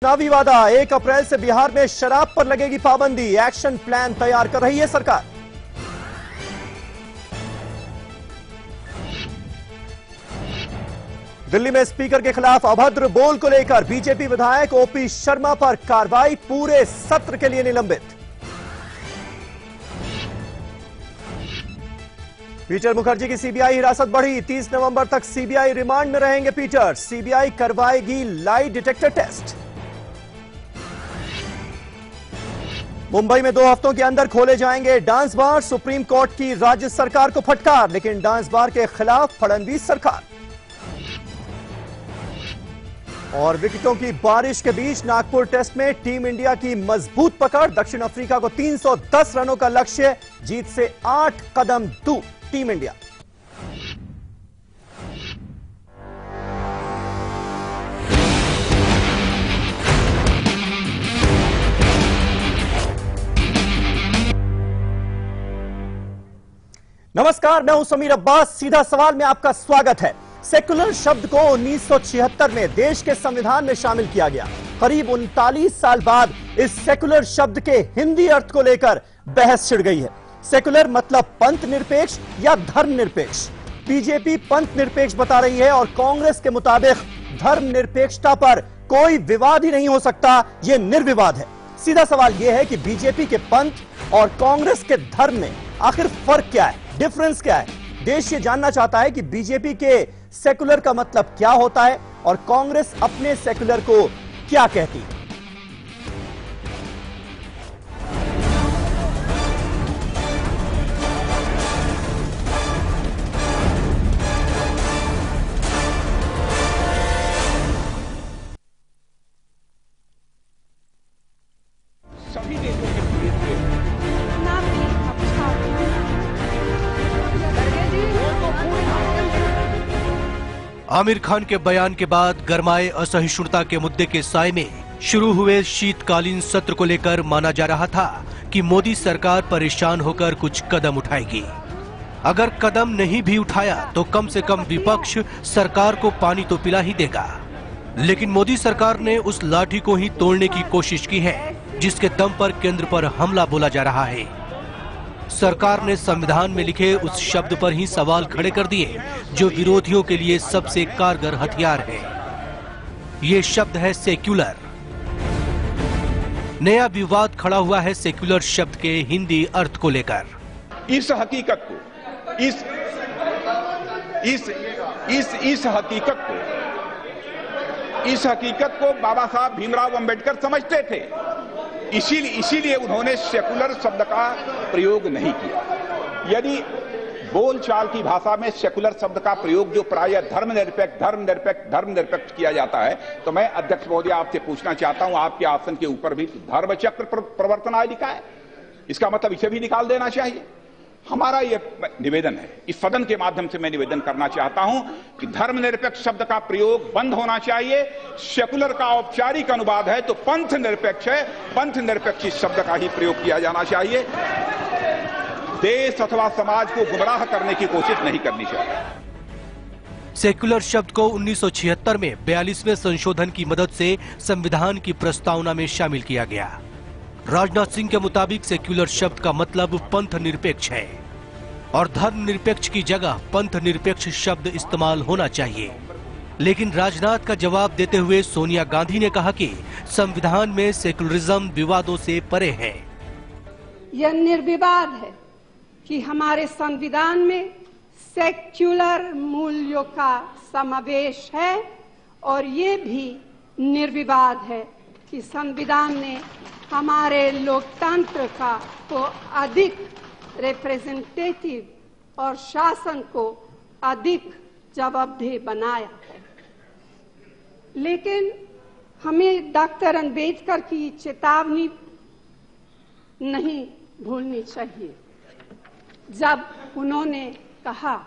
चुनावी वादा 1 अप्रैल से बिहार में शराब पर लगेगी पाबंदी। एक्शन प्लान तैयार कर रही है सरकार। दिल्ली में स्पीकर के खिलाफ अभद्र बोल को लेकर बीजेपी विधायक ओपी शर्मा पर कार्रवाई, पूरे सत्र के लिए निलंबित। पीटर मुखर्जी की सीबीआई हिरासत बढ़ी, 30 नवंबर तक सीबीआई रिमांड में रहेंगे पीटर। सीबीआई करवाएगी लाई डिटेक्टर टेस्ट। मुंबई में 2 हफ्तों के अंदर खोले जाएंगे डांस बार। सुप्रीम कोर्ट की राज्य सरकार को फटकार, लेकिन डांस बार के खिलाफ फडणवीस सरकार। और विकेटों की बारिश के बीच नागपुर टेस्ट में टीम इंडिया की मजबूत पकड़। दक्षिण अफ्रीका को 310 रनों का लक्ष्य, जीत से 8 कदम दूर टीम इंडिया। नमस्कार, मैं हूं समीर अब्बास। सीधा सवाल में आपका स्वागत है। सेकुलर शब्द को 1976 में देश के संविधान में शामिल किया गया। करीब 39 साल बाद इस सेकुलर शब्द के हिंदी अर्थ को लेकर बहस छिड़ गई है। सेकुलर मतलब पंथ निरपेक्ष या धर्म निरपेक्ष। बीजेपी पंथ निरपेक्ष बता रही है और कांग्रेस के मुताबिक धर्म निरपेक्षता पर कोई विवाद ही नहीं हो सकता, यह निर्विवाद है। सीधा सवाल यह है कि बीजेपी के पंथ और कांग्रेस के धर्म में आखिर फर्क क्या है, डिफरेंस क्या है। देश ये जानना चाहता है कि बीजेपी के सेकुलर का मतलब क्या होता है और कांग्रेस अपने सेकुलर को क्या कहती है। सभी देशों के आमिर खान के बयान के बाद गरमाए असहिष्णुता के मुद्दे के साए में शुरू हुए शीतकालीन सत्र को लेकर माना जा रहा था कि मोदी सरकार परेशान होकर कुछ कदम उठाएगी। अगर कदम नहीं भी उठाया तो कम से कम विपक्ष सरकार को पानी तो पिला ही देगा। लेकिन मोदी सरकार ने उस लाठी को ही तोड़ने की कोशिश की है जिसके दम पर केंद्र पर हमला बोला जा रहा है। सरकार ने संविधान में लिखे उस शब्द पर ही सवाल खड़े कर दिए जो विरोधियों के लिए सबसे कारगर हथियार है। ये शब्द है सेक्युलर। नया विवाद खड़ा हुआ है सेक्युलर शब्द के हिंदी अर्थ को लेकर। इस हकीकत को इस हकीकत को बाबा साहब भीमराव अंबेडकर समझते थे। इसीलिए उन्होंने सेकुलर शब्द का प्रयोग नहीं किया। यदि बोलचाल की भाषा में सेकुलर शब्द का प्रयोग जो प्रायः धर्मनिरपेक्ष किया जाता है, तो मैं अध्यक्ष महोदय आपसे पूछना चाहता हूं, आपके आसन के ऊपर भी धर्मचक्र प्रवर्तनाय लिखा है, इसका मतलब इसे भी निकाल देना चाहिए। हमारा यह निवेदन है, इस सदन के माध्यम से मैं निवेदन करना चाहता हूं कि धर्मनिरपेक्ष शब्द का प्रयोग बंद होना चाहिए। सेकुलर का औपचारिक अनुवाद है तो पंथ निरपेक्ष है, पंथ निरपेक्ष इस शब्द का ही प्रयोग किया जाना चाहिए। देश अथवा समाज को गुमराह करने की कोशिश नहीं करनी चाहिए। सेकुलर शब्द को 1976 में 42वें संशोधन की मदद से संविधान की प्रस्तावना में शामिल किया गया। राजनाथ सिंह के मुताबिक सेक्युलर शब्द का मतलब पंथ निरपेक्ष है और धर्म निरपेक्ष की जगह पंथ निरपेक्ष शब्द इस्तेमाल होना चाहिए। लेकिन राजनाथ का जवाब देते हुए सोनिया गांधी ने कहा कि संविधान में सेकुलरिज्म विवादों से परे है। यह निर्विवाद है कि हमारे संविधान में सेक्युलर मूल्यों का समावेश है और ये भी निर्विवाद है कि संविधान ने हमारे लोकतंत्र को अधिक रिप्रेजेंटेटिव और शासन को अधिक जवाबदेह बनाया है। लेकिन हमें डॉक्टर अंबेडकर की चेतावनी नहीं भूलनी चाहिए जब उन्होंने कहा,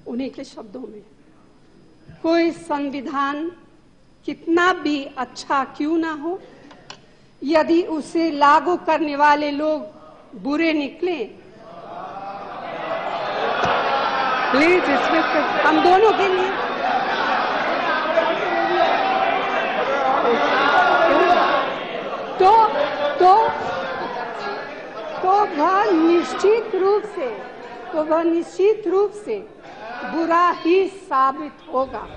उन्हीं के शब्दों में, कोई संविधान कितना भी अच्छा क्यों ना हो, यदि उसे लागू करने वाले लोग बुरे निकले, प्लीज इसमें हम दोनों के लिए निश्चित रूप से बुरा ही साबित होगा।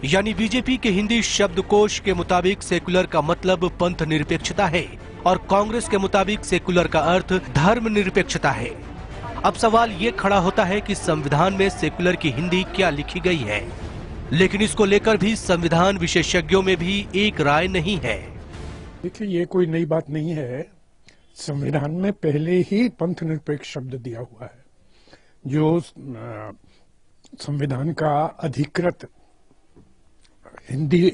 यानी बीजेपी के हिंदी शब्दकोश के मुताबिक सेकुलर का मतलब पंथ निरपेक्षता है और कांग्रेस के मुताबिक सेकुलर का अर्थ धर्म निरपेक्षता है। अब सवाल ये खड़ा होता है कि संविधान में सेकुलर की हिंदी क्या लिखी गई है, लेकिन इसको लेकर भी संविधान विशेषज्ञों में भी एक राय नहीं है। देखिए, ये कोई नई बात नहीं है। संविधान में पहले ही पंथ निरपेक्ष शब्द दिया हुआ है, जो संविधान का अधिकृत हिंदी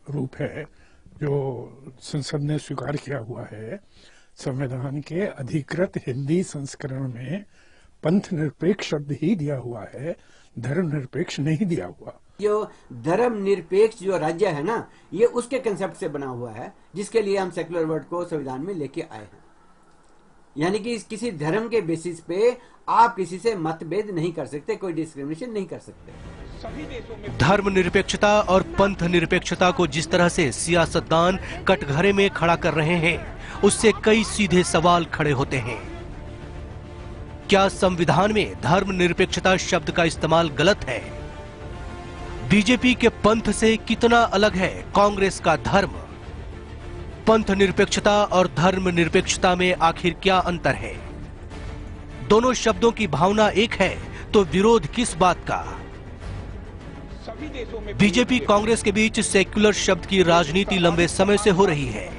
रूप है, जो संसद ने स्वीकार किया हुआ है। संविधान के अधिकृत हिंदी संस्करण में पंथ निरपेक्ष शब्द ही दिया हुआ है, धर्म निरपेक्ष नहीं दिया हुआ। जो धर्म निरपेक्ष जो राज्य है ना, ये उसके कंसेप्ट से बना हुआ है, जिसके लिए हम सेकुलर वर्ड को संविधान में लेके आए हैं। यानी कि किसी धर्म के बेसिस पे आप किसी से मतभेद नहीं कर सकते, कोई डिस्क्रिमिनेशन नहीं कर सकते। धर्म निरपेक्षता और पंथ निरपेक्षता को जिस तरह से सियासतदान कटघरे में खड़ा कर रहे हैं, उससे कई सीधे सवाल खड़े होते हैं। क्या संविधान में धर्म निरपेक्षता शब्द का इस्तेमाल गलत है? बीजेपी के पंथ से कितना अलग है कांग्रेस का धर्म? पंथ निरपेक्षता और धर्म निरपेक्षता में आखिर क्या अंतर है? दोनों शब्दों की भावना एक है तो विरोध किस बात का? बीजेपी कांग्रेस के बीच सेक्युलर शब्द की राजनीति लंबे समय से हो रही है।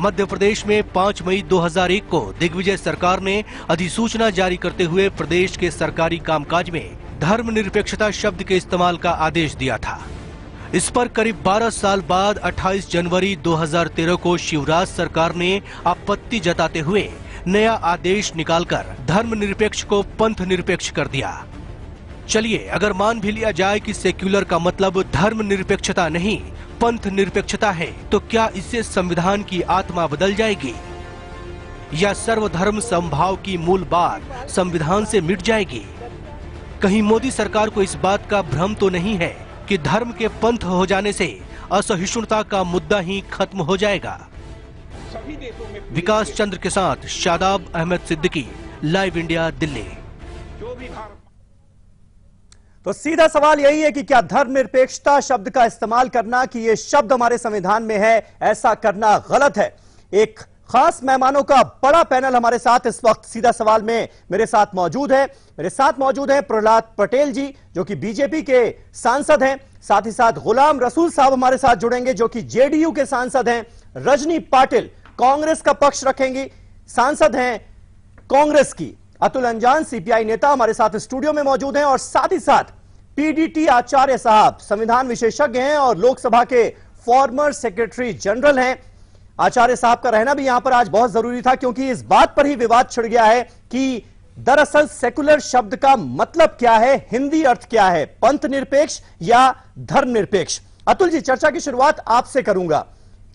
मध्य प्रदेश में 5 मई 2001 को दिग्विजय सरकार ने अधिसूचना जारी करते हुए प्रदेश के सरकारी कामकाज में धर्मनिरपेक्षता शब्द के इस्तेमाल का आदेश दिया था। इस पर करीब 12 साल बाद 28 जनवरी 2013 को शिवराज सरकार ने आपत्ति जताते हुए नया आदेश निकालकर धर्मनिरपेक्ष को पंथ निरपेक्ष कर दिया। चलिए, अगर मान भी लिया जाए कि सेक्युलर का मतलब धर्मनिरपेक्षता नहीं पंथ निरपेक्षता है, तो क्या इससे संविधान की आत्मा बदल जाएगी या सर्वधर्म समभाव की मूल बात संविधान से मिट जाएगी? कहीं मोदी सरकार को इस बात का भ्रम तो नहीं है कि धर्म के पंथ हो जाने से असहिष्णुता का मुद्दा ही खत्म हो जाएगा? विकास चंद्र के साथ शादाब अहमद सिद्दीकी, लाइव इंडिया, दिल्ली। तो सीधा सवाल यही है कि क्या धर्मनिरपेक्षता शब्द का इस्तेमाल करना, कि ये शब्द हमारे संविधान में है, ऐसा करना गलत है? एक खास मेहमानों का बड़ा पैनल हमारे साथ इस वक्त सीधा सवाल में मेरे साथ मौजूद है। मेरे साथ मौजूद हैं प्रहलाद पटेल जी, जो कि बीजेपी के सांसद हैं। साथ ही साथ गुलाम रसूल साहब हमारे साथ जुड़ेंगे, जो कि जेडीयू के सांसद हैं। रजनी पाटिल कांग्रेस का पक्ष रखेंगी, सांसद हैं कांग्रेस की। अतुल अंजान सीपीआई नेता हमारे साथ स्टूडियो में मौजूद हैं। और साथ ही साथ पीडीटी आचार्य साहब संविधान विशेषज्ञ हैं और लोकसभा के फॉर्मर सेक्रेटरी जनरल हैं। आचार्य साहब का रहना भी यहां पर आज बहुत जरूरी था, क्योंकि इस बात पर ही विवाद छिड़ गया है कि दरअसल सेकुलर शब्द का मतलब क्या है, हिंदी अर्थ क्या है, पंथ निरपेक्ष या धर्मनिरपेक्ष? अतुल जी, चर्चा की शुरुआत आपसे करूंगा।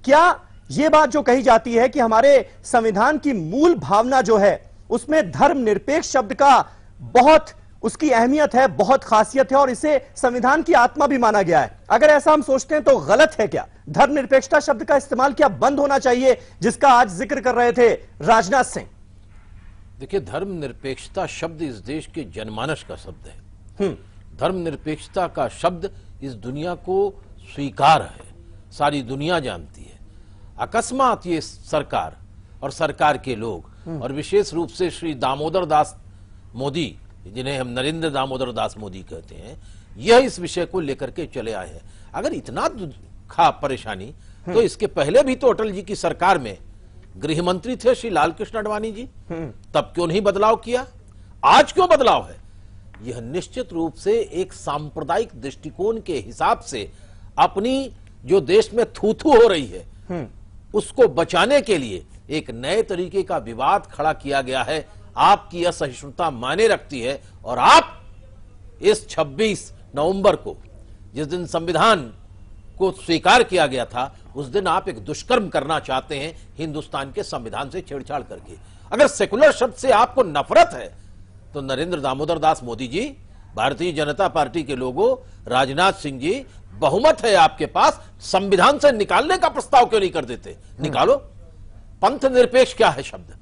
क्या यह बात जो कही जाती है कि हमारे संविधान की मूल भावना जो है उसमें धर्मनिरपेक्ष शब्द का बहुत उसकी अहमियत है, बहुत खासियत है और इसे संविधान की आत्मा भी माना गया है, अगर ऐसा हम सोचते हैं तो गलत है क्या? धर्मनिरपेक्षता शब्द का इस्तेमाल क्या बंद होना चाहिए, जिसका आज जिक्र कर रहे थे राजनाथ सिंह? देखिए, धर्मनिरपेक्षता शब्द इस देश के जनमानस का शब्द है। धर्मनिरपेक्षता का शब्द इस दुनिया को स्वीकार है, सारी दुनिया जानती है। अकस्मात ये सरकार और सरकार के लोग और विशेष रूप से श्री दामोदर दास मोदी, जिन्हें हम नरेंद्र दामोदर दास मोदी कहते हैं, यह इस विषय को लेकर के चले आए हैं। अगर इतना खा परेशानी, तो इसके पहले भी तो अटल जी की सरकार में गृह मंत्री थे श्री लाल कृष्ण आडवाणी जी, तब क्यों नहीं बदलाव किया? आज क्यों बदलाव है? यह निश्चित रूप से एक सांप्रदायिक दृष्टिकोण के हिसाब से अपनी जो देश में थू-थू हो रही है उसको बचाने के लिए एक नए तरीके का विवाद खड़ा किया गया है। आपकी असहिष्णुता मायने रखती है और आप इस 26 नवंबर को, जिस दिन संविधान को स्वीकार किया गया था, उस दिन आप एक दुष्कर्म करना चाहते हैं हिंदुस्तान के संविधान से छेड़छाड़ करके। अगर सेकुलर शब्द से आपको नफरत है तो नरेंद्र दामोदर दास मोदी जी, भारतीय जनता पार्टी के लोगों, राजनाथ सिंह जी, बहुमत है आपके पास, संविधान से निकालने का प्रस्ताव क्यों नहीं कर देते? निकालो। पंथ निरपेक्ष क्या है शब्द?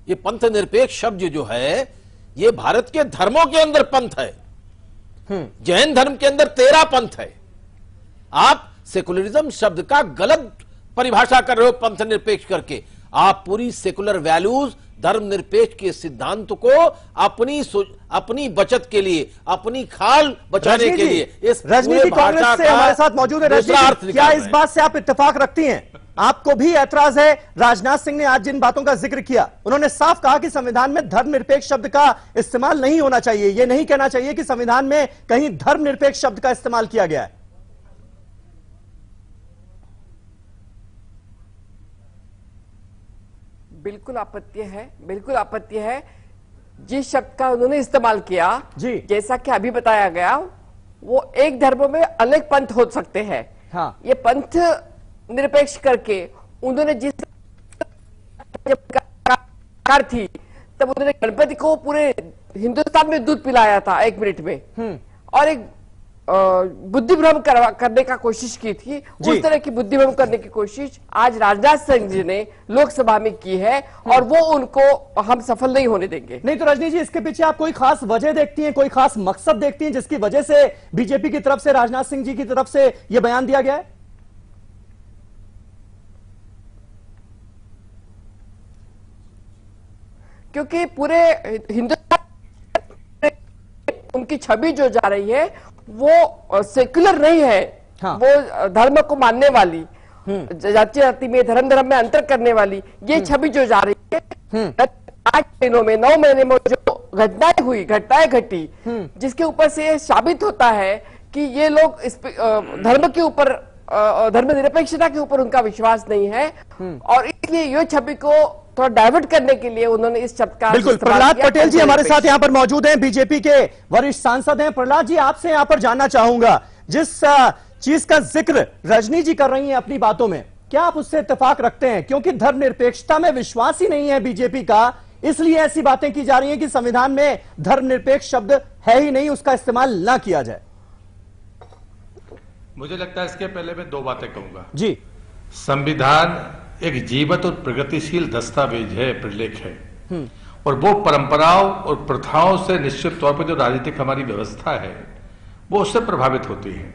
ये पंथ निरपेक्ष शब्द जो है ये भारत के धर्मों के अंदर पंथ है। जैन धर्म के अंदर 13 पंथ है। आप सेकुलरिज्म शब्द का गलत परिभाषा कर रहे हो पंथ निरपेक्ष करके। आप पूरी सेकुलर वैल्यूज धर्म निरपेक्ष के सिद्धांत को अपनी बचत के लिए, अपनी खाल बचाने के लिए इस रजनीति कांग्रेस से हमारे साथ मौजूद है। रजनीति, क्या इस बात से आप इत्तेफाक रखती हैं? आपको भी ऐतराज है? राजनाथ सिंह ने आज जिन बातों का जिक्र किया, उन्होंने साफ कहा कि संविधान में धर्मनिरपेक्ष शब्द का इस्तेमाल नहीं होना चाहिए। यह नहीं कहना चाहिए कि संविधान में कहीं धर्मनिरपेक्ष शब्द का इस्तेमाल किया गया है। बिल्कुल आपत्ति है, बिल्कुल आपत्ति है। जिस शब्द का उन्होंने इस्तेमाल किया जी, जैसा कि अभी बताया गया, वो एक धर्म में अनेक पंथ हो सकते हैं। हाँ। ये पंथ निरपेक्ष करके उन्होंने जिस कार थी तब उन्होंने गणपति को पूरे हिंदुस्तान में दूध पिलाया था 1 मिनट में, और एक बुद्धि भ्रम करने का कोशिश की थी। उस तरह की बुद्धि भ्रम करने की कोशिश आज राजनाथ सिंह जी ने लोकसभा में की है, और वो उनको हम सफल नहीं होने देंगे। नहीं तो रजनी जी, इसके पीछे आप कोई खास वजह देखती हैं, कोई खास मकसद देखती हैं जिसकी वजह से बीजेपी की तरफ से, राजनाथ सिंह जी की तरफ से यह बयान दिया गया है? क्योंकि पूरे हिंदुस्तान उनकी छवि जो जा रही है वो सेक्युलर नहीं है। हाँ। वो धर्म को मानने वाली, जाति जाति में, धर्म धर्म में अंतर करने वाली ये छवि जो जा रही है। 8 महीनों में, 9 महीने में जो घटनाएं घटी, जिसके ऊपर से ये साबित होता है कि ये लोग इस धर्म के ऊपर, धर्मनिरपेक्षता के ऊपर उनका विश्वास नहीं है, और इसलिए ये छवि को थोड़ा डाइवर्ट करने के लिए उन्होंने इस शब्द का बिल्कुल। प्रहलाद पटेल जी हमारे साथ यहां पर मौजूद हैं, बीजेपी के वरिष्ठ सांसद हैं। प्रहलाद जी, आपसे यहां पर जानना चाहूंगा, जिस चीज का जिक्र रजनी जी कर रही हैं अपनी बातों में, क्या आप उससे इत्तेफाक रखते हैं? क्योंकि धर्मनिरपेक्षता में विश्वास ही नहीं है बीजेपी का, इसलिए ऐसी बातें की जा रही हैं कि संविधान में धर्मनिरपेक्ष शब्द है ही नहीं, उसका इस्तेमाल ना किया जाए। मुझे लगता है इसके पहले मैं 2 बातें कहूंगा जी। संविधान एक जीवंत और प्रगतिशील दस्तावेज है, प्रलेख है, और वो परंपराओं और प्रथाओं से निश्चित तौर पर जो राजनीतिक हमारी व्यवस्था है वो उससे प्रभावित होती है।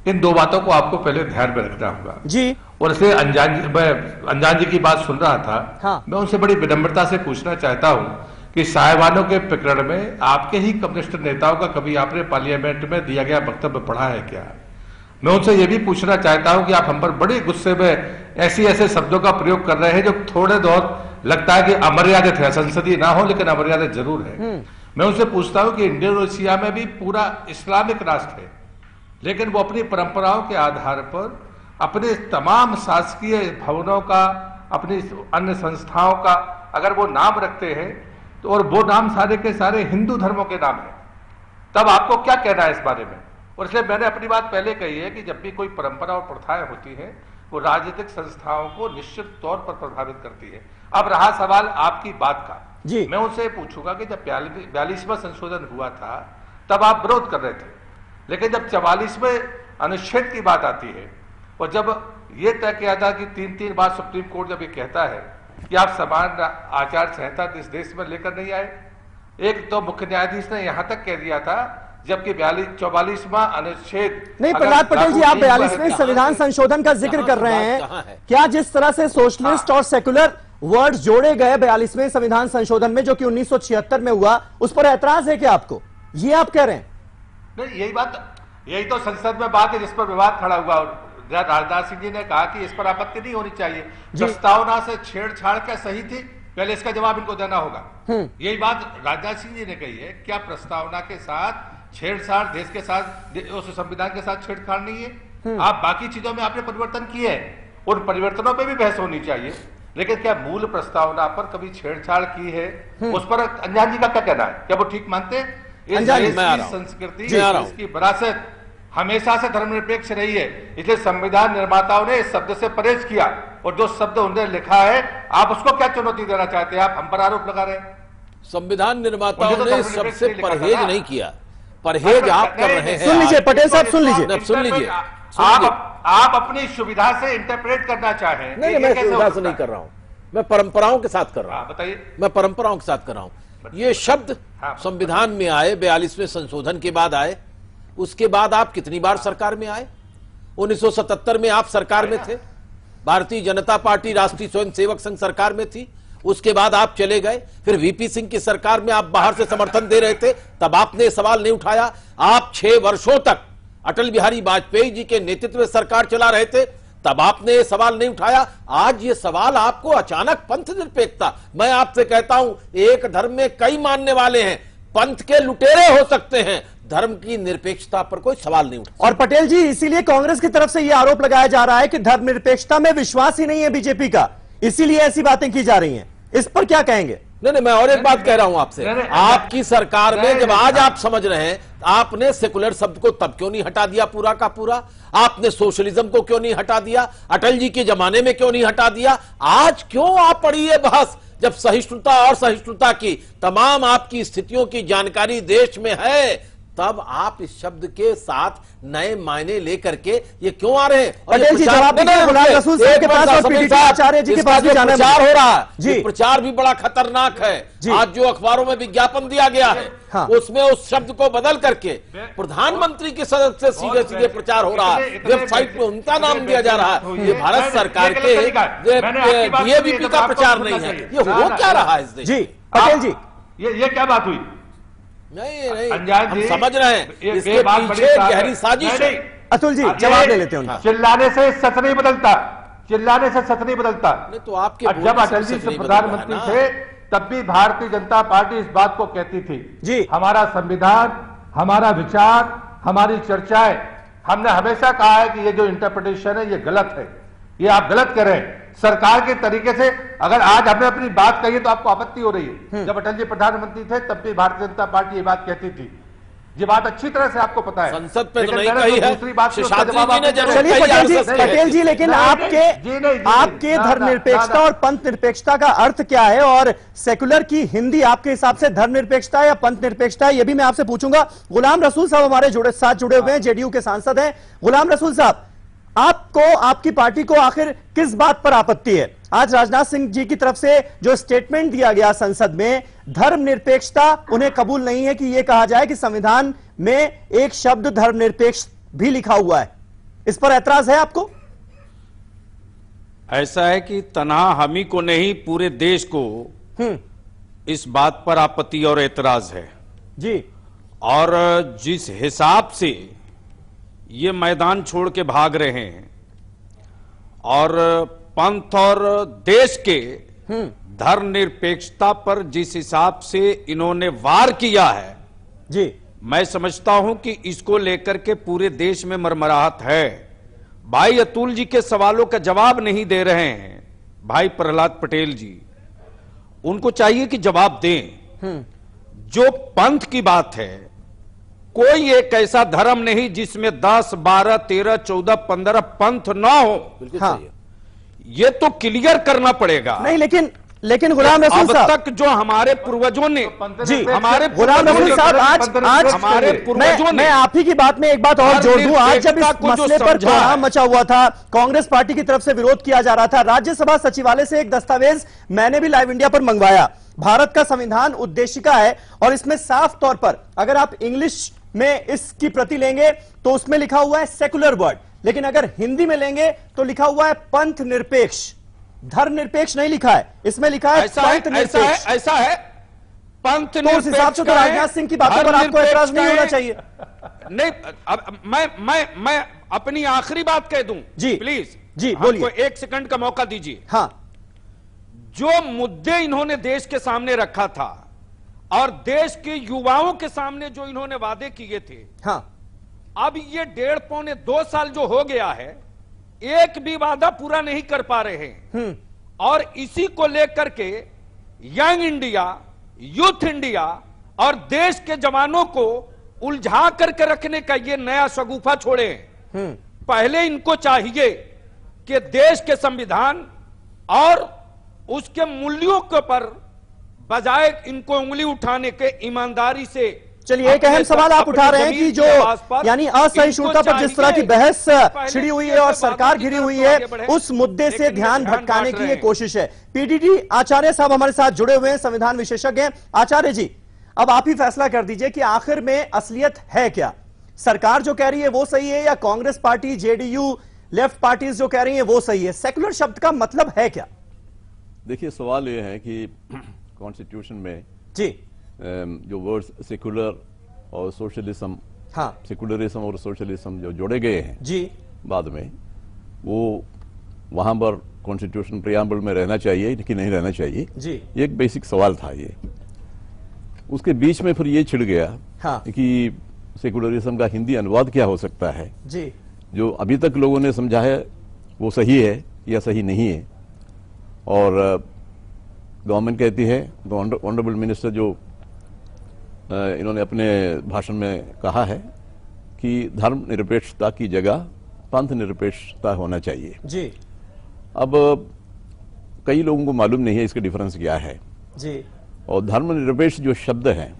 इन 2 बातों को आपको पहले ध्यान में रखना होगा जी। और इसलिए अनजान जी की बात सुन रहा था। हाँ। मैं उनसे बड़ी विनम्रता से पूछना चाहता हूं कि साहिबानों के प्रकरण में आपके ही कम्युनिस्ट नेताओं का कभी आपने पार्लियामेंट में दिया गया वक्तव्य पढ़ा है क्या? मैं उनसे यह भी पूछना चाहता हूं कि आप हम पर बड़े गुस्से में ऐसे शब्दों का प्रयोग कर रहे हैं जो थोड़े बहुत लगता है कि अमर्यादित है, संसदीय ना हो लेकिन अमर्यादित जरूर है। मैं उनसे पूछता हूं कि इंडोनेशिया में भी पूरा इस्लामिक राष्ट्र है, लेकिन वो अपनी परंपराओं के आधार पर अपने तमाम शासकीय भवनों का, अपनी अन्य संस्थाओं का अगर वो नाम रखते हैं तो, और वो नाम सारे के सारे हिंदू धर्मों के नाम है, तब आपको क्या कहना है इस बारे में? और इसलिए मैंने अपनी बात पहले कही है कि जब भी कोई परंपरा और प्रथाएं होती है वो राजनीतिक संस्थाओं को निश्चित तौर पर प्रभावित करती है। अब रहा सवाल आपकी बात का जी, मैं उनसे पूछूंगा कि जब 42वां संशोधन हुआ था तब आप विरोध कर रहे थे, लेकिन जब 44वें अनुच्छेद की बात आती है और जब ये तय किया था कि 3 बार सुप्रीम कोर्ट जब ये कहता है कि आप समान आचार संहिता इस देश में लेकर नहीं आए, एक तो मुख्य न्यायाधीश ने यहां तक कह दिया था, जबकि 44वां अनुच्छेद नहीं। प्रहलाद पटेल जी, आप 42वें संविधान संशोधन का जिक्र कर रहे हैं, क्या जिस तरह से सोशलिस्ट और सेकुलर वर्ड्स जोड़े गए 42वें संविधान संशोधन में जो कि 1976 में हुआ, उस पर ऐतराज है क्या आपको? ये आप कह रहे हैं? नहीं, यही तो संसद में बात है जिस पर विवाद खड़ा हुआ। राजनाथ सिंह जी ने कहा कि इस पर आपत्ति नहीं होनी चाहिए, प्रस्तावना से छेड़छाड़ क्या सही थी, पहले इसका जवाब इनको देना होगा। यही बात राजनाथ सिंह जी ने कही है। क्या प्रस्तावना के साथ छेड़छाड़ देश के साथ, उस संविधान के साथ छेड़छाड़ नहीं है? आप बाकी चीजों में आपने परिवर्तन किए हैं, उन परिवर्तनों पे भी बहस होनी चाहिए, लेकिन क्या मूल प्रस्तावना पर कभी छेड़छाड़ की है, उस पर अनजान जी का क्या कहना है? क्या वो ठीक मानते हैं? इस देश की संस्कृति, इसकी विरासत हमेशा से धर्मनिरपेक्ष रही है, इसलिए संविधान निर्माताओं ने इस शब्द से परहेज किया, और जो शब्द उन्होंने लिखा है आप उसको क्या चुनौती देना चाहते हैं? आप हम पर आरोप लगा रहे हैं। संविधान निर्माताओं ने सबसे परहेज नहीं किया, परहेज आप कर रहे हैं। सुन लीजिए पटेल साहब, सुन लीजिए। आप अपनी सुविधा से इंटरप्रेट करना चाहें। नहीं, मैं सुविधा से नहीं कर रहा हूं। मैं परंपराओं के साथ कर रहा हूं। बताइए। मैं परंपराओं के साथ कर रहा हूं। ये शब्द संविधान में आए, 42वें संशोधन के बाद आए। उसके बाद आप कितनी बार सरकार में आए? 1977 में आप सरकार में थे, भारतीय जनता पार्टी राष्ट्रीय स्वयंसेवक संघ सरकार में थी। उसके बाद आप चले गए, फिर वीपी सिंह की सरकार में आप बाहर से समर्थन दे रहे थे, तब आपने सवाल नहीं उठाया। आप 6 वर्षों तक अटल बिहारी वाजपेयी जी के नेतृत्व में सरकार चला रहे थे, तब आपने ये सवाल नहीं उठाया। आज ये सवाल आपको अचानक पंथ निरपेक्षता। मैं आपसे कहता हूं, एक धर्म में कई मानने वाले हैं, पंथ के लुटेरे हो सकते हैं, धर्म की निरपेक्षता पर कोई सवाल नहीं उठा। और पटेल जी, इसीलिए कांग्रेस की तरफ से यह आरोप लगाया जा रहा है कि धर्मनिरपेक्षता में विश्वास ही नहीं है बीजेपी का, इसीलिए ऐसी बातें की जा रही हैं। इस पर क्या कहेंगे? नहीं, मैं और एक बात कह रहा हूं आपसे। आपकी सरकार में जब आज आप समझ रहे हैं, आपने सेकुलर शब्द को तब क्यों नहीं हटा दिया पूरा का पूरा? आपने सोशलिज्म को क्यों नहीं हटा दिया? अटल जी के जमाने में क्यों नहीं हटा दिया? आज क्यों आप पड़ी है बहस, जब सहिष्णुता और सहिष्णुता की तमाम आपकी स्थितियों की जानकारी देश में है, तब आप इस शब्द के साथ नए मायने लेकर के ये क्यों आ रहे हैं? पटेल जी जवाब दीजिए, गुलाम रसूल साहब के पास और पीटीटी आचार्य जी के पास भी जाना है। प्रचार हो रहा है जी, प्रचार भी बड़ा खतरनाक है। आज जो अखबारों में विज्ञापन दिया गया है, हाँ। उसमें उस शब्द को बदल करके प्रधानमंत्री के सदस्य से सीधे सीधे प्रचार हो रहा है, वेबसाइट में उनका नाम दिया जा रहा है। ये भारत सरकार के डीएवीपी का प्रचार नहीं है। ये हो क्या रहा है इस देश? जी पटेल जी, ये क्या बात हुई? नहीं, हम समझ रहे हैं इसके पीछे गहरी साजिश है। अतुल जी जवाब ले लेते हैं। चिल्लाने से सच नहीं बदलता, चिल्लाने से सच नहीं बदलता। नहीं तो आपके जब अटल जी प्रधानमंत्री थे, तब भी भारतीय जनता पार्टी इस बात को कहती थी जी, हमारा संविधान, हमारा विचार, हमारी चर्चाएं, हमने हमेशा कहा है कि ये जो इंटरप्रिटेशन है ये गलत है, ये आप गलत कर रहे हैं सरकार के तरीके से। अगर आज हमने अपनी बात कही तो आपको आपत्ति हो रही है। जब अटल जी प्रधानमंत्री थे तब भी भारतीय जनता पार्टी ये बात कहती थी। ये बात अच्छी तरह से आपको पता है, संसद पे तो नहीं कही है। दूसरी बात चलिए पटेल जी, लेकिन आपके धर्मनिरपेक्षता और पंथ निरपेक्षता का अर्थ क्या है, और सेकुलर की हिंदी आपके हिसाब से धर्मनिरपेक्षता या पंथ निरपेक्षता है, ये भी मैं आपसे पूछूंगा। गुलाम रसूल साहब हमारे साथ जुड़े हुए हैं, जेडीयू के सांसद हैं। गुलाम रसूल साहब, आपको, आपकी पार्टी को आखिर किस बात पर आपत्ति है? आज राजनाथ सिंह जी की तरफ से जो स्टेटमेंट दिया गया संसद में, धर्मनिरपेक्षता उन्हें कबूल नहीं है कि यह कहा जाए कि संविधान में एक शब्द धर्मनिरपेक्ष भी लिखा हुआ है, इस पर ऐतराज है आपको? ऐसा है कि तन्हा हम ही को नहीं, पूरे देश को इस बात पर आपत्ति और ऐतराज है जी। और जिस हिसाब से ये मैदान छोड़ के भाग रहे हैं और पंथ और देश के धर्मनिरपेक्षता पर जिस हिसाब से इन्होंने वार किया है जी, मैं समझता हूं कि इसको लेकर के पूरे देश में मरमराहट है। भाई अतुल जी के सवालों का जवाब नहीं दे रहे हैं भाई प्रहलाद पटेल जी, उनको चाहिए कि जवाब दें। जो पंथ की बात है, कोई एक ऐसा धर्म नहीं जिसमें 10, 12, 13, 14, 15 पंथ ना हो। हाँ। ये तो क्लियर करना पड़ेगा। नहीं, लेकिन गुलाम रसूल साहब, अब तक जो हमारे पूर्वजों ने जी, हमारे गुलाम रसूल साहब, आज हमारे पूर्वजों ने, मैं आप ही की बात में एक बात और जोड़ दूं। आज जब इस मसले पर कोहराम मचा हुआ था, कांग्रेस पार्टी की तरफ से विरोध किया जा रहा था, राज्यसभा सचिवालय से एक दस्तावेज मैंने भी लाइव इंडिया पर मंगवाया। भारत का संविधान उद्देशिका है और इसमें साफ तौर पर, अगर आप इंग्लिश में इसकी प्रति लेंगे तो उसमें लिखा हुआ है सेकुलर वर्ड, लेकिन अगर हिंदी में लेंगे तो लिखा हुआ है पंथ निरपेक्ष। धर्मनिरपेक्ष नहीं लिखा है, इसमें लिखा है पंथ निरपेक्ष। ऐसा है पंथ तो उस हिसाब से तो राजनाथ सिंह की बातों पर आपको ऐतराज नहीं होना चाहिए। नहीं, अब मैं अपनी आखिरी बात कह दूं जी, प्लीज जी बोलिए, 1 सेकंड का मौका दीजिए। हाँ, जो मुद्दे इन्होंने देश के सामने रखा था और देश के युवाओं के सामने जो इन्होंने वादे किए थे, हाँ, अब ये 1.5 पौने 2 साल जो हो गया है, एक भी वादा पूरा नहीं कर पा रहे हैं। और इसी को लेकर के यंग इंडिया, यूथ इंडिया और देश के जवानों को उलझा करके रखने का ये नया शगुफा छोड़े। पहले इनको चाहिए कि देश के संविधान और उसके मूल्यों के पर बजाय इनको उंगली उठाने के ईमानदारी से चलिए एक अहम सवाल आप उठा रहे हैं कि जो यानी असहिष्णुता पर जिस तरह की बहस छिड़ी हुई है और सरकार घिरी हुई है, उस मुद्दे से ध्यान भटकाने की ये कोशिश है। पीडीटी आचार्य साहब हमारे साथ जुड़े हुए हैं, संविधान विशेषज्ञ हैं। आचार्य जी, अब आप ही फैसला कर दीजिए कि आखिर में असलियत है क्या? सरकार जो कह रही है वो सही है, या Congress party, JDU, left parties जो कह रही है वो सही है? सेकुलर शब्द का मतलब है क्या? देखिए, सवाल ये है कि कॉन्स्टिट्यूशन में जी जो वर्ड्स सेकुलर और सोशलिज्म, हाँ, सेकुलरिज्म और सोशलिज्म जो जोड़े गए हैं जी बाद में, वो वहां पर कॉन्स्टिट्यूशन प्रियम्बल में रहना चाहिए कि नहीं रहना चाहिए जी, एक बेसिक सवाल था ये। उसके बीच में फिर ये छिड़ गया हाँ, कि सेकुलरिज्म का हिंदी अनुवाद क्या हो सकता है जी, जो अभी तक लोगों ने समझा है वो सही है या सही नहीं है। और गवर्नमेंट कहती है, ऑनरेबल मिनिस्टर जो इन्होंने अपने भाषण में कहा है कि धर्म निरपेक्षता की जगह पंथ निरपेक्षता होना चाहिए जी। अब कई लोगों को मालूम नहीं है इसका डिफरेंस क्या है जी। और धर्म निरपेक्ष जो शब्द है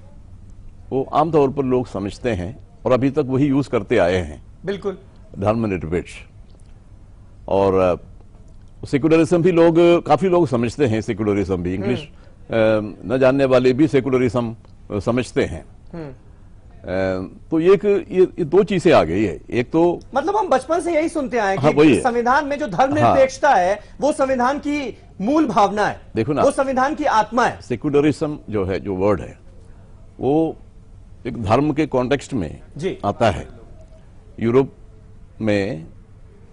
वो आमतौर पर लोग समझते हैं और अभी तक वही यूज करते आए हैं, बिल्कुल, धर्म निरपेक्ष। और सेकुलरिज्म भी काफी लोग समझते हैं, सेकुलरिज्म भी, इंग्लिश न जानने वाले भी सेकुलरिज्म समझते हैं। तो ये दो चीजें आ गई है। एक तो मतलब हम बचपन से यही सुनते आए हाँ, कि संविधान में जो धर्मनिरपेक्षता है वो संविधान की मूल भावना है, देखो ना, वो संविधान की आत्मा है। सेकुलरिज्म जो है, जो वर्ड है, वो एक धर्म के कॉन्टेक्स्ट में जी आता है। यूरोप में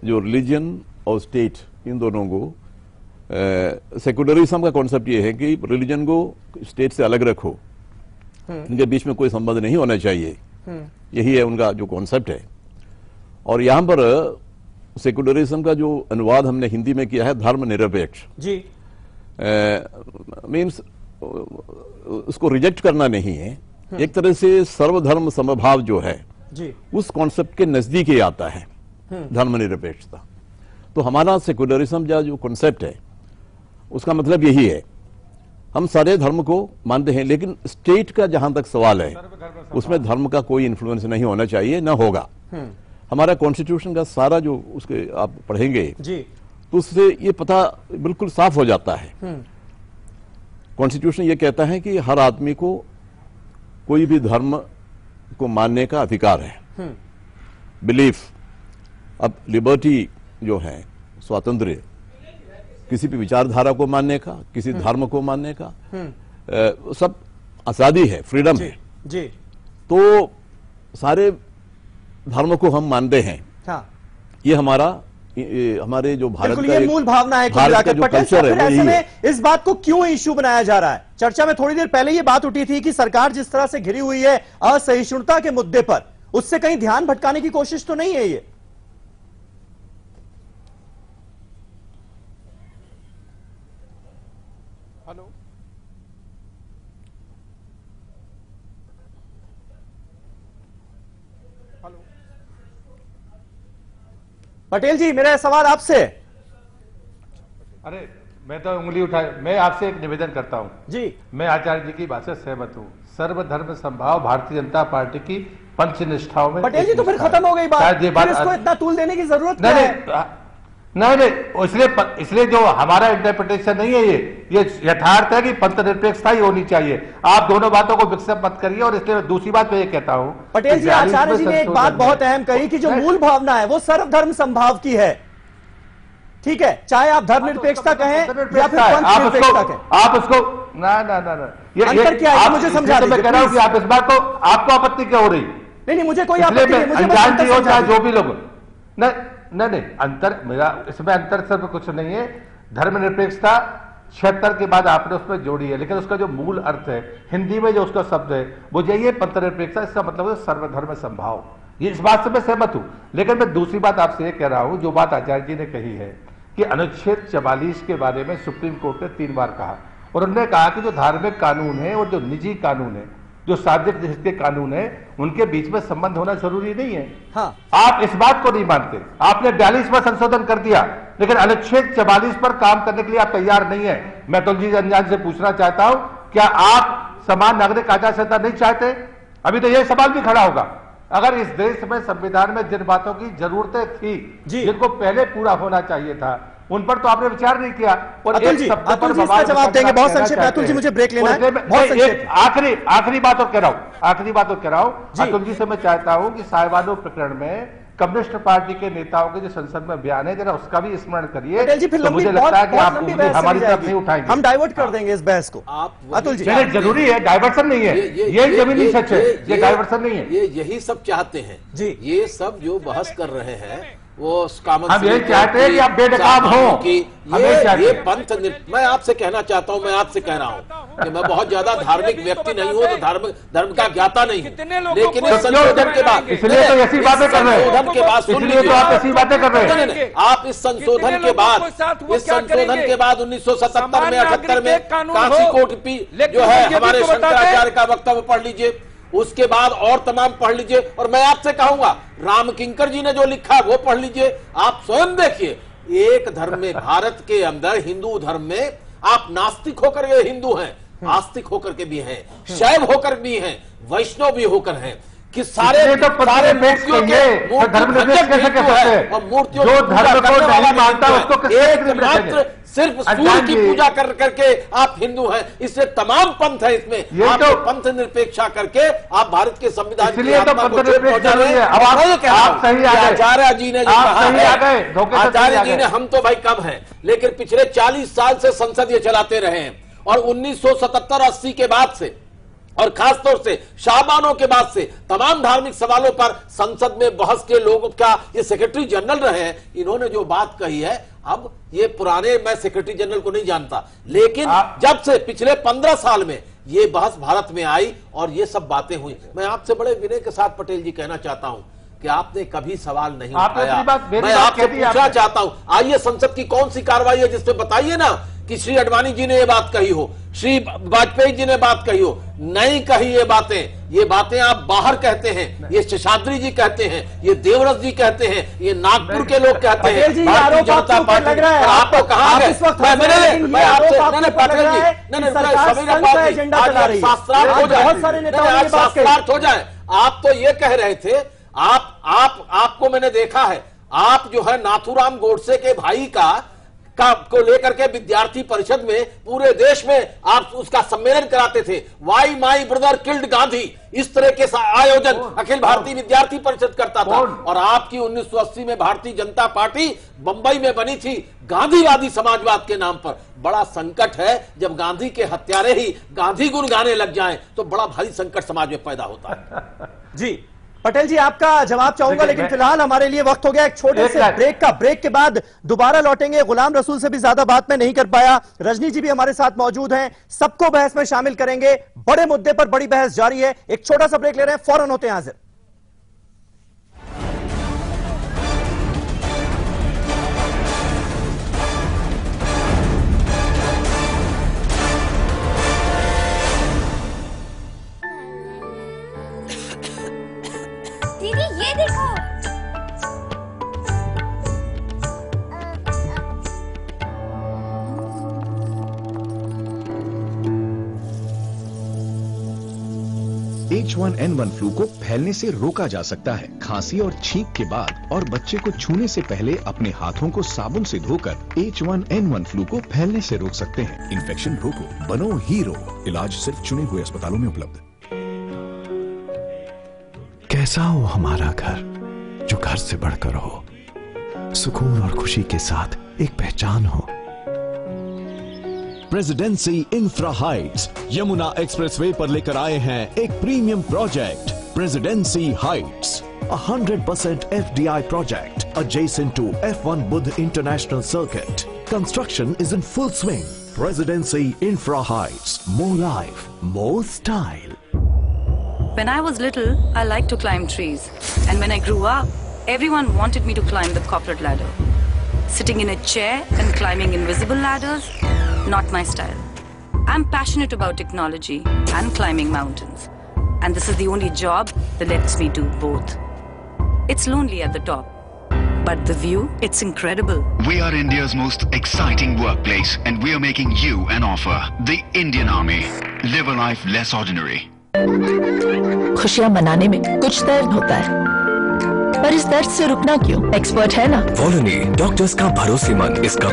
जो रिलीजन और स्टेट, इन दोनों को, सेकुलरिज्म का कॉन्सेप्ट ये है कि रिलीजन को स्टेट से अलग रखो, इनके बीच में कोई संबंध नहीं होना चाहिए, यही है उनका जो कॉन्सेप्ट है। और यहां पर सेकुलरिज्म का जो अनुवाद हमने हिंदी में किया है धर्म निरपेक्ष जी, मीन्स उसको रिजेक्ट करना नहीं है, एक तरह से सर्वधर्म समभाव जो है जी, उस कॉन्सेप्ट के नजदीक ही आता है धर्म निरपेक्षता। तो हमारा सेकुलरिज्म का जो कॉन्सेप्ट है उसका मतलब यही है, हम सारे धर्म को मानते हैं, लेकिन स्टेट का जहां तक सवाल है उसमें धर्म का कोई इन्फ्लुएंस नहीं होना चाहिए, ना होगा। हमारा कॉन्स्टिट्यूशन का सारा जो उसके आप पढ़ेंगे जी, तो उससे ये पता बिल्कुल साफ हो जाता है। कॉन्स्टिट्यूशन ये कहता है कि हर आदमी को कोई भी धर्म को मानने का अधिकार है, बिलीफ। अब लिबर्टी जो है, स्वातंत्र्य, किसी भी विचारधारा को मानने का, किसी धर्म को मानने का, सब आजादी है, फ्रीडम है जी। तो सारे धर्म को हम मानते हैं। हाँ, ये हमारे जो भारत का ये मूल भावना है। भारत का जो कल्चर है, ऐसे में इस बात को क्यों इश्यू बनाया जा रहा है? चर्चा में थोड़ी देर पहले ये बात उठी थी कि सरकार जिस तरह से घिरी हुई है असहिष्णुता के मुद्दे पर, उससे कहीं ध्यान भटकाने की कोशिश तो नहीं है ये? हेलो, हेलो, पटेल जी, मेरा सवाल आपसे। अरे मैं तो उंगली उठाए, मैं आपसे एक निवेदन करता हूं जी। मैं आचार्य जी की बात से सहमत हूं। सर्वधर्म संभाव भारतीय जनता पार्टी की पंचनिष्ठाओं में पटेल जी, तो फिर खत्म हो गई बात, फिर इसको इतना तूल देने की जरूरत क्या है? नहीं, इसलिए जो हमारा इंटरप्रिटेशन नहीं है, ये यथार्थ है कि पंथ निरपेक्षता ही होनी चाहिए। आप दोनों बातों को विकसित मत करिए। और इसलिए दूसरी बात मैं ये कहता हूं, पटेल जी, आचार्य जी ने एक बात बहुत अहम कही कि जो मूल भावना है वो सर्वधर्म संभाव की है। ठीक है, चाहे आप धर्मनिरपेक्षता कहें या फिर पंथ निरपेक्षता कहें, आप उसको ना अंतर क्या है मुझे समझा दीजिए। मैं कह रहा हूं कि आप इस बात को, आपको आपत्ति क्या हो रही? नहीं, मुझे कोई आपत्ति नहीं, मुझे अनजान हो चाहे जो भी लोग, नहीं, अंतर मेरा इसमें अंतर सिर्फ कुछ नहीं है। धर्मनिरपेक्षता 76 के बाद आपने उसमें जोड़ी है, लेकिन उसका जो मूल अर्थ है हिंदी में, जो उसका शब्द है वो यही है, पंथ निरपेक्षता। इसका मतलब है सर्वधर्म संभाव। ये इस बात से मैं सहमत हूं। लेकिन मैं दूसरी बात आपसे ये कह रहा हूं, जो बात आचार्य जी ने कही है कि अनुच्छेद 44 के बारे में सुप्रीम कोर्ट ने 3 बार कहा, और उन्होंने कहा कि जो धार्मिक कानून है और जो निजी कानून है, जो सार्वजनिक हित के कानून है, उनके बीच में संबंध होना जरूरी नहीं है। हाँ। आप इस बात को नहीं मानते। आपने 42 पर संशोधन कर दिया, लेकिन अनुच्छेद 44 पर काम करने के लिए आप तैयार नहीं है। मैं तो जी अनजान से पूछना चाहता हूं, क्या आप समान नागरिक आचार संहिता नहीं चाहते? अभी तो ये सवाल भी खड़ा होगा, अगर इस देश में संविधान में जिन बातों की जरूरतें थी, जिनको पहले पूरा होना चाहिए था, उन पर तो आपने विचार नहीं किया। और अतुल जी इसका जवाब देंगे बहुत संक्षेप में। अतुल जी मुझे ब्रेक लेना है, बहुत संक्षेप। आखिरी बात और कह रहा हूं, अतुल जी से मैं चाहता हूं कि साहिबानो प्रकरण में कम्युनिस्ट पार्टी के नेताओं के जो संसद में बयान है, जरा उसका भी स्मरण करिए। पटेल जी फिर तो मुझे लगता है कि आप हमारी तरफ नहीं उठाएंगे, हम डाइवर्ट कर देंगे इस बहस को। अतुल जी जरूरी है, डाइवर्सन नहीं है, ये जमीनी सच है, ये डाइवर्सन नहीं है। ये यही सब चाहते हैं जी, ये सब जो बहस कर रहे हैं वो हम ये चाहते हैं कि आप बेनकाब हो कि ये पंथ। मैं आपसे कहना चाहता हूं, मैं आपसे कह रहा हूं कि मैं बहुत ज्यादा धार्मिक व्यक्ति नहीं हूं, तो धर्म का ज्ञाता नहीं हूं, लेकिन इस संशोधन के बाद, इसलिए तो ऐसी बातें कर रहे हैं, संशोधन के बाद सुन लीजिए, तो आप ऐसी बातें कर रहे हैं। आप इस संशोधन के बाद 1977 में 78 में काशी कोर्ट की जो है हमारे शंकराचार्य का वक्तव्य पढ़ लीजिए, उसके बाद और तमाम पढ़ लीजिए, और मैं आपसे कहूंगा राम किंकर जी ने जो लिखा है वो पढ़ लीजिए। आप स्वयं देखिए, एक धर्म में, भारत के अंदर हिंदू धर्म में आप नास्तिक होकर के हिंदू हैं, आस्तिक होकर के भी हैं, शैव होकर भी हैं, वैष्णव भी होकर हैं, कि सारे तो सारे मूर्तियों के धर्मनिरपेक्ष कैसे कह सकते हैं? और मूर्तियों जो धर्म को नहीं मानता उसको मात्र सिर्फ सूर्य की पूजा कर करके आप हिंदू हैं, इससे तमाम पंथ है इसमें, आप तो पंथ निरपेक्षा करके आप भारत के संविधान की आत्मा को चोट पहुंचा रहे हैं। आचार्य जी ने जो कहा है, आचार्य जी ने, हम तो भाई कम हैं, लेकिन पिछले 40 साल से संसद ये चलाते रहे हैं, और 1977-80 के बाद से, और खासतौर से शाहबानों के बाद से तमाम धार्मिक सवालों पर संसद में बहस के लोगों का ये सेक्रेटरी जनरल रहे हैं। इन्होंने जो बात कही है, अब ये पुराने, मैं सेक्रेटरी जनरल को नहीं जानता, लेकिन जब से पिछले 15 साल में ये बहस भारत में आई और ये सब बातें हुई, मैं आपसे बड़े विनय के साथ पटेल जी कहना चाहता हूं कि आपने कभी सवाल नहीं उठाया। मैं आपसे पूछना चाहता हूं, आइए संसद की कौन सी कार्रवाई है जिसपे बताइए ना कि श्री अडवाणी जी ने ये बात कही हो, श्री वाजपेयी जी ने बात कही हो, नहीं कही ये बातें आप बाहर कहते हैं, ये शेषाद्री जी कहते हैं, ये देवव्रत जी कहते हैं, ये नागपुर के लोग कहते हैं, भारतीय जनता पार्टी। आपको कहा गए, मैं आपसे शास्त्रार्थ हो जाए। आप तो ये कह रहे थे, आपको मैंने देखा है, आप जो है नाथूराम गोडसे के भाई को लेकर के विद्यार्थी परिषद में पूरे देश में आप उसका सम्मेलन कराते थे, why my brother killed Gandhi, इस तरह के आयोजन अखिल भारतीय विद्यार्थी परिषद करता था। और आपकी 1980 में भारतीय जनता पार्टी बंबई में बनी थी गांधीवादी समाजवाद के नाम पर। बड़ा संकट है जब गांधी के हत्यारे ही गांधी गुण गाने लग जाएं, तो बड़ा भारी संकट समाज में पैदा होता है। जी पटेल जी आपका जवाब चाहूंगा, लेकिन फिलहाल हमारे लिए वक्त हो गया एक छोटे से ब्रेक के बाद दोबारा लौटेंगे। गुलाम रसूल से भी ज्यादा बात मैं नहीं कर पाया, रजनी जी भी हमारे साथ मौजूद हैं, सबको बहस में शामिल करेंगे। बड़े मुद्दे पर बड़ी बहस जारी है, एक छोटा सा ब्रेक ले रहे हैं, फौरन होते हैं हाजिर। दीदी ये देखो, H1N1 फ्लू को फैलने से रोका जा सकता है। खांसी और छींक के बाद और बच्चे को छूने से पहले अपने हाथों को साबुन से धोकर H1N1 फ्लू को फैलने से रोक सकते हैं। इन्फेक्शन रोको, बनो हीरो। इलाज सिर्फ चुने हुए अस्पतालों में उपलब्ध। कैसा हो हमारा घर, जो घर से बढ़कर हो, सुकून और खुशी के साथ एक पहचान हो। Presidency infra Heights Yamuna expressway पर लेकर आए हैं एक premium project, presidency Heights, 100% FDI project adjacent to F1 Budh International Circuit. Construction is in full swing. Presidency Infra Heights, more life, more style. When I was little, I liked to climb trees. And when I grew up, everyone wanted me to climb the corporate ladder. Sitting in a chair and climbing invisible ladders, not my style. I'm passionate about technology and climbing mountains. And this is the only job that lets me do both. It's lonely at the top, but the view, it's incredible. We are India's most exciting workplace, and we are making you an offer. The Indian Army. Live a life less ordinary. खुशियाँ मनाने में कुछ दर्द होता है, पर इस दर्द से रुकना क्यों? एक्सपर्ट है ना। वोलोनी, डॉक्टर्स का भरोसेमंद, इसका